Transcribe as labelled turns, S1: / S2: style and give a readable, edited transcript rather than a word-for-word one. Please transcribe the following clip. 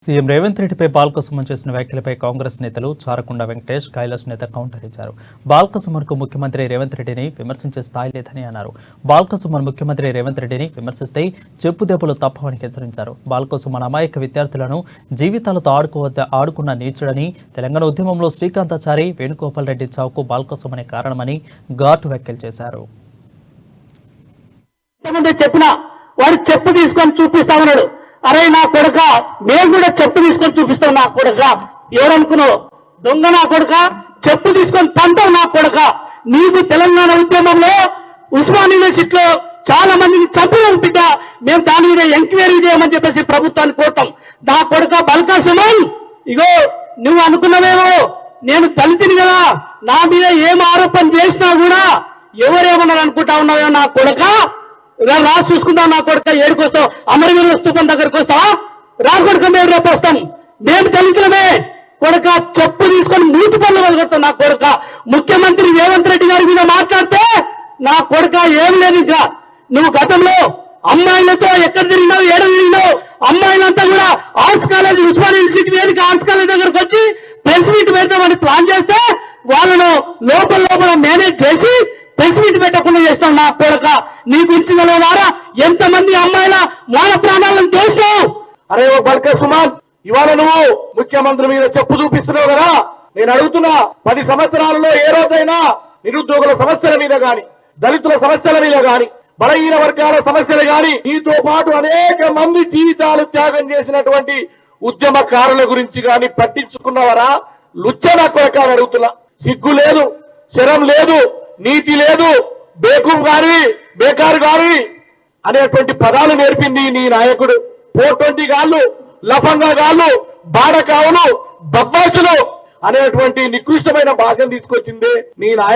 S1: CM Revanth రెడ్డిపై బాల్కసుమన్ చేసిన వ్యాఖ్యలపై కాంగ్రెస్ నేతలు చారకొండ వెంకటేష్, కైలాష్ నేత కౌంటర్ ఇచ్చారు. బాల్కసుమన్కు ముఖ్యమంత్రి రేవంత్ రెడ్డిని విమర్శించే స్థాయి లేదని అన్నారు. బాల్కసుమన్ ముఖ్యమంత్రి రేవంత్ రెడ్డిని విమర్శిస్తే చెప్పుదెబ్బలు తప్పవని హెచ్చరించారు. బాల్కసుమన్ అమాయక విద్యార్థులను జీవితాలతో ఆడుకున్న నీచుడని, తెలంగాణ ఉద్యమంలో శ్రీకాంతాచారి, వేణుగోపాల్ రెడ్డి చావుకు బాల్కసుమనే కారణమని ఘాటు వ్యాఖ్యలు చేశారు.
S2: వాడు చెప్పు తీసుకొని చూపిస్తా ఉన్నాడు. అరే నా కొడుక, నేను కూడా చెప్పు తీసుకొని చూపిస్తాను నా కొడుక. ఎవరనుకున్నావు? దొంగ నా కొడుక, చెప్పు తీసుకొని తంటావు నా కొడుక. నీకు తెలంగాణ ఉద్యమంలో ఉస్మాన్ యూనివర్సిటీలో చాలా మందిని చంపిన బిడ్డ. మేము దాని మీద ఎంక్వైరీ చేయమని చెప్పేసి ప్రభుత్వాన్ని కోరుతాం. నా కొడుక బాల్కసుమన్, ఇగో నువ్వు అనుకున్నావేమో నేను దళితుని కదా, నా మీద ఏం ఆరోపణ చేసినా కూడా ఎవరేమన్నారు అనుకుంటా ఉన్నావో నా కొడుక. రాసి చూసుకుందాం నా కొడుక. ఏడుకొస్తావు? అమరవీరుల స్తూపం దగ్గరకు వస్తావా? రా కొడుక, మేము రేపు వస్తాం. మేము దళితులమే కొడుక. చెప్పు తీసుకొని మూతి పనులు వదలగొడతాం నా కొడుక. ముఖ్యమంత్రి రేవంత్ రెడ్డి గారి మీద మాట్లాడితే నా కొడుక ఏం లేదు. ఇంకా నువ్వు గతంలో అమ్మాయిలతో ఎక్కడ తిరిగినావు, ఏడ తిరిగినావు? అమ్మాయిలంతా కూడా ఆర్ట్స్ కాలేజ్, ఉస్మాన్ యూనివర్సిటీ వేదిక ఆర్ట్స్ కాలేజ్ దగ్గరకు వచ్చి ప్రెస్ మీట్ పెడతామని ప్లాన్ చేస్తే వాళ్ళను లోపల మేనేజ్ చేసి ప్రెస్ మీట్ పెట్టకుండా చేస్తాం నా కొడుక. నీకు ఇచ్చినవారా ఎంతమంది అమ్మాయిల మాన ప్రాణాలను దోషావు? అరే ఓ బాల్కసుమన్, ఇవాళ నువ్వు ముఖ్యమంత్రి మీద చెప్పు చూపిస్తున్నావు కదా. నేను అడుగుతున్నా, 10 సంవత్సరాలలో ఏ రోజైనా నిరుద్యోగుల సమస్యల మీద గాని, దళితుల సమస్యల మీద గాని, బలహీన వర్గాల సమస్యలు గాని, నీతో పాటు అనేక మంది జీవితాలు త్యాగం చేసినటువంటి ఉద్యమకారుల గురించి గాని పట్టించుకున్నవారా? లుచ్చనా కొరక అని అడుగుతున్నా. సిగ్గు లేదు, శరం లేదు, నీతి లేదు, బేకారు గారి అనేటువంటి పదాలు నేర్పింది నీ నాయకుడు. 420 గాళ్ళు, లఫంగా గాళ్ళు, బాడకావులు, బద్మాషులు అనేటువంటి నికృష్టమైన భాషను తీసుకొచ్చింది నీ నాయకుడు.